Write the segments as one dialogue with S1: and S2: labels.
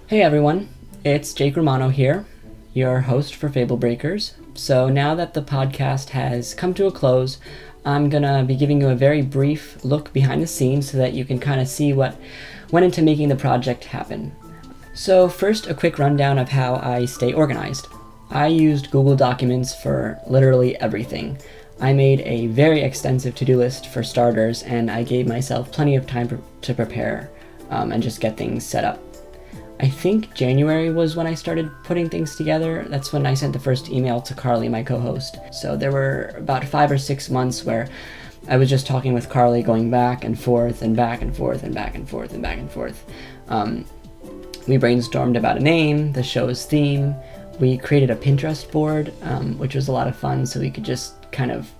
S1: Hey everyone, it's Jake Romano here, your host for Fablebreakers. So now that the podcast has come to a close, I'm gonna be giving you a very brief look behind the scenes so that you can kind of see what went into making the project happen. So first, a quick rundown of how I stay organized. I used Google Documents for literally everything. I made a very extensive to-do list for starters, and I gave myself plenty of time to prepare and just get things set up. I think January was when I started putting things together. That's when I sent the first email to Carly, my co-host. So there were about 5 or 6 months where I was just talking with Carly, going back and forth and back and forth and back and forth and back and forth. We brainstormed about a name, the show's theme. We created a Pinterest board, which was a lot of fun, so we could just kind of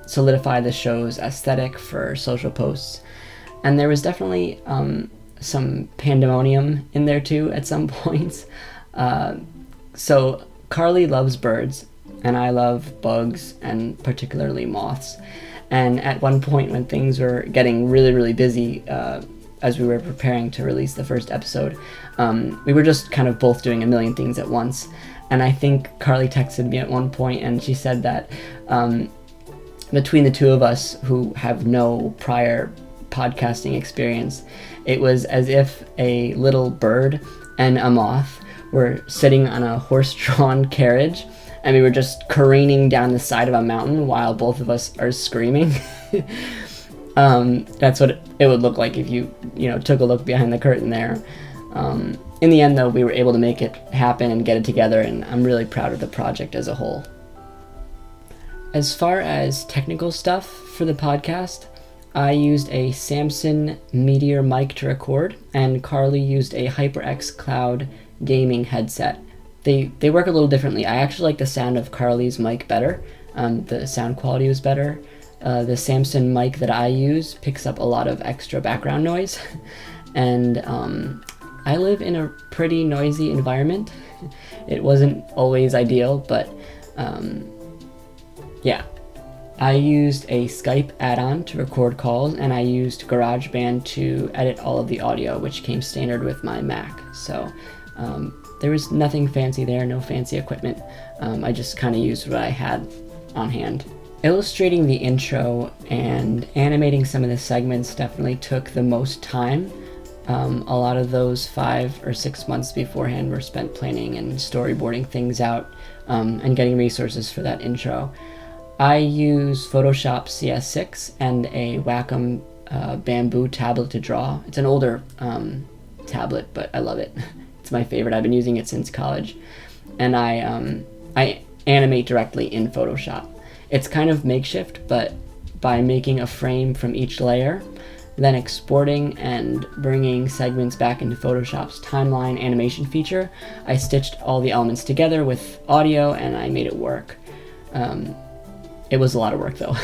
S1: solidify the show's aesthetic for social posts. And there was definitely some pandemonium in there too at some points. So Carly loves birds, and I love bugs, and particularly moths. And at one point when things were getting really, really busy, as we were preparing to release the first episode, we were just kind of both doing a million things at once. And I think Carly texted me at one point, and she said that between the two of us who have no prior podcasting experience, it was as if a little bird and a moth were sitting on a horse-drawn carriage, and we were just careening down the side of a mountain while both of us are screaming. That's what it would look like if you took a look behind the curtain there. In the end, though, we were able to make it happen and get it together, and I'm really proud of the project as a whole. As far as technical stuff for the podcast, I used a Samson Meteor mic to record, and Carly used a HyperX Cloud gaming headset. They work a little differently. I actually like the sound of Carly's mic better. The sound quality was better. The Samson mic that I use picks up a lot of extra background noise, and I live in a pretty noisy environment. It wasn't always ideal, but yeah. I used a Skype add-on to record calls, and I used GarageBand to edit all of the audio, which came standard with my Mac. So there was nothing fancy there, no fancy equipment. I just kind of used what I had on hand. Illustrating the intro and animating some of the segments definitely took the most time. A lot of those 5 or 6 months beforehand were spent planning and storyboarding things out and getting resources for that intro. I use Photoshop CS6 and a Wacom bamboo tablet to draw. It's an older tablet, but I love it. It's my favorite. I've been using it since college. And I animate directly in Photoshop. It's kind of makeshift, but by making a frame from each layer, then exporting and bringing segments back into Photoshop's timeline animation feature, I stitched all the elements together with audio and I made it work. It was a lot of work though.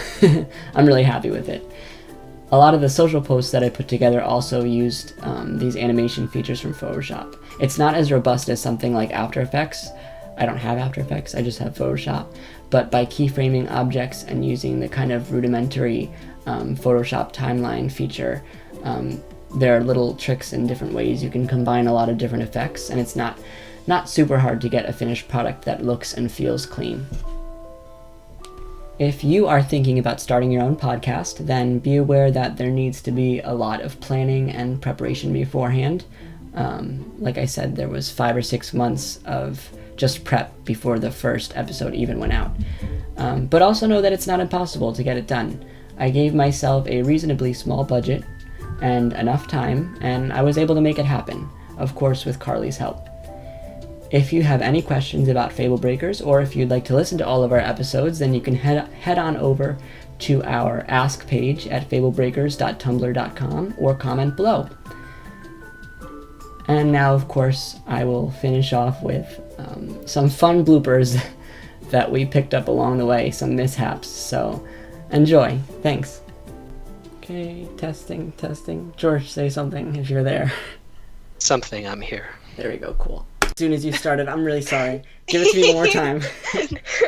S1: I'm really happy with it. A lot of the social posts that I put together also used these animation features from Photoshop. It's not as robust as something like After Effects. I don't have After Effects, I just have Photoshop. But by keyframing objects and using the kind of rudimentary Photoshop timeline feature, there are little tricks and different ways you can combine a lot of different effects, and it's not super hard to get a finished product that looks and feels clean. If you are thinking about starting your own podcast, then be aware that there needs to be a lot of planning and preparation beforehand. Like I said, there was 5 or 6 months of just prep before the first episode even went out. But also know that it's not impossible to get it done. I gave myself a reasonably small budget and enough time, and I was able to make it happen, of course with Carly's help. If you have any questions about Fablebreakers, or if you'd like to listen to all of our episodes, then you can head on over to our Ask page at fablebreakers.tumblr.com or comment below. And now, of course, I will finish off with some fun bloopers that we picked up along the way, some mishaps, so enjoy. Thanks. Okay, testing. George, say something if you're there.
S2: Something, I'm here.
S1: There we go, cool. As soon as you started, I'm really sorry. Give it to me one more time.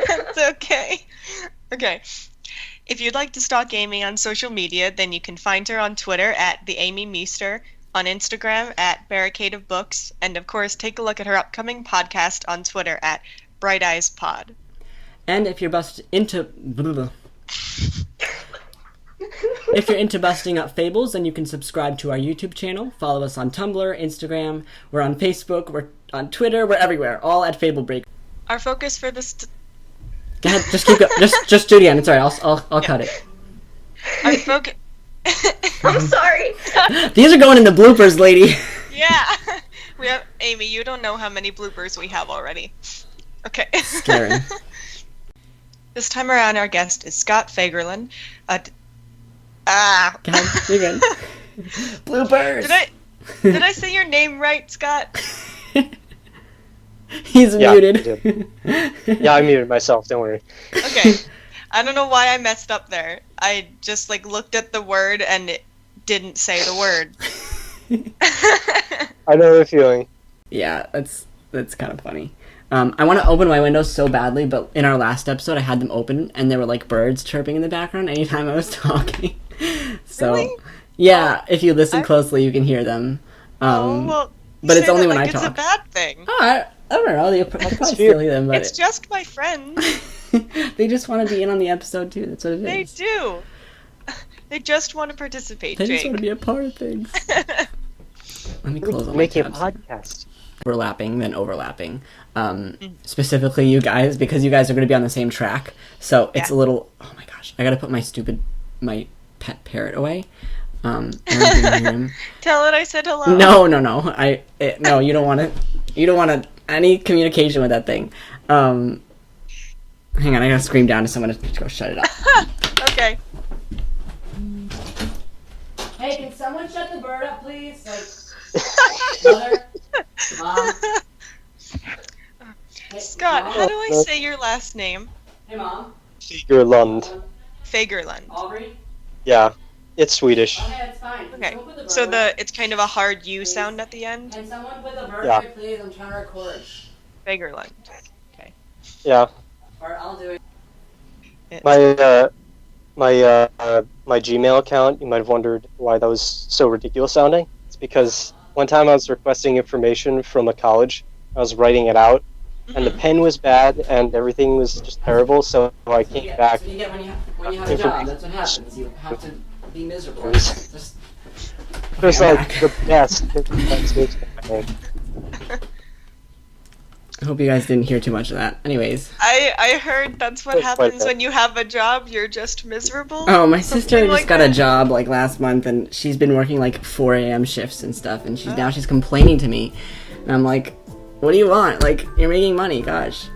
S3: That's okay. Okay. If you'd like to stalk Amy on social media, then you can find her on Twitter at the Amy Meester, on Instagram at Barricade of Books, and of course, take a look at her upcoming podcast on Twitter at Bright Eyes Pod.
S1: And if you're if you're into busting up fables, then you can subscribe to our YouTube channel. Follow us on Tumblr, Instagram. We're on Facebook. We're on Twitter. We're everywhere. All at Fablebreakers.
S3: Our focus for this.
S1: Go ahead. Just keep going. Just do it again. It's alright. I'll cut it.
S3: Our focus.
S4: I'm sorry.
S1: These are going into bloopers, lady.
S3: Yeah. We have Amy. You don't know how many bloopers we have already. Okay.
S1: Scary.
S3: This time around, our guest is Scott Fagerlund.
S1: God, you're good. Bloopers.
S3: Did I say your name right, Scott?
S1: He's muted.
S2: Yeah, I muted myself. Don't worry.
S3: Okay. I don't know why I messed up there. I just looked at the word and it didn't say the word.
S2: I know the feeling.
S1: Yeah, that's kind of funny. I want to open my windows so badly, but in our last episode, I had them open, and there were birds chirping in the background anytime I was talking. So,
S3: really?
S1: Yeah, if you listen closely, you can hear them.
S3: Well,
S1: but it's only when I
S3: talk.
S1: talk.
S3: It's a bad thing.
S1: Oh, I don't know. I'll probably still hear them, but
S3: it's just my friends.
S1: They just want to be in on the episode too. That's what it is.
S3: They do. They just want to participate.
S1: They
S3: Jake.
S1: just want to be a part of things. Let me close all my
S2: Making a
S1: tabs.
S2: podcast.
S1: Overlapping, then overlapping. Specifically you guys, because you guys are going to be on the same track. So it's a little... Oh my gosh. I got to put my pet parrot away.
S3: Tell it I said hello.
S1: No. No, you don't want to... You don't want any communication with that thing. Hang on, I got to scream down to someone to go shut it up.
S3: Okay.
S1: Hey, can someone shut the bird up, please? Mother? Mom? Hey,
S3: Scott,
S1: Mom?
S3: how do I say your last name?
S1: Hey, Mom?
S2: Fagerlund.
S3: Fagerlund.
S1: Aubrey?
S2: Yeah, it's Swedish.
S1: Okay, that's fine.
S3: Okay. So it's kind of a hard U sound at the end.
S1: Can someone put the bird
S2: Yeah.
S1: away, please? I'm trying to record.
S3: Fagerlund. Okay.
S2: Yeah.
S1: Or I'll do it.
S2: My Gmail account, you might have wondered why that was so ridiculous sounding. It's because one time I was requesting information from a college. I was writing it out, and the pen was bad, and everything was just terrible, so I came back.
S1: So you get when you have a job, that's what happens. You have to be miserable.
S2: It was-
S1: Just...
S2: It was
S1: I'm
S2: like
S1: back.
S2: the best.
S1: I hope you guys didn't hear too much of that. Anyways.
S3: I heard that's what
S2: Quite
S3: happens
S2: bad.
S3: when you have a job. You're just miserable.
S1: Oh, my sister
S3: Something
S1: just
S3: like
S1: got
S3: that.
S1: a job last month, and she's been working 4 a.m. shifts and stuff, and now she's complaining to me. And I'm like, what do you want? You're making money, gosh.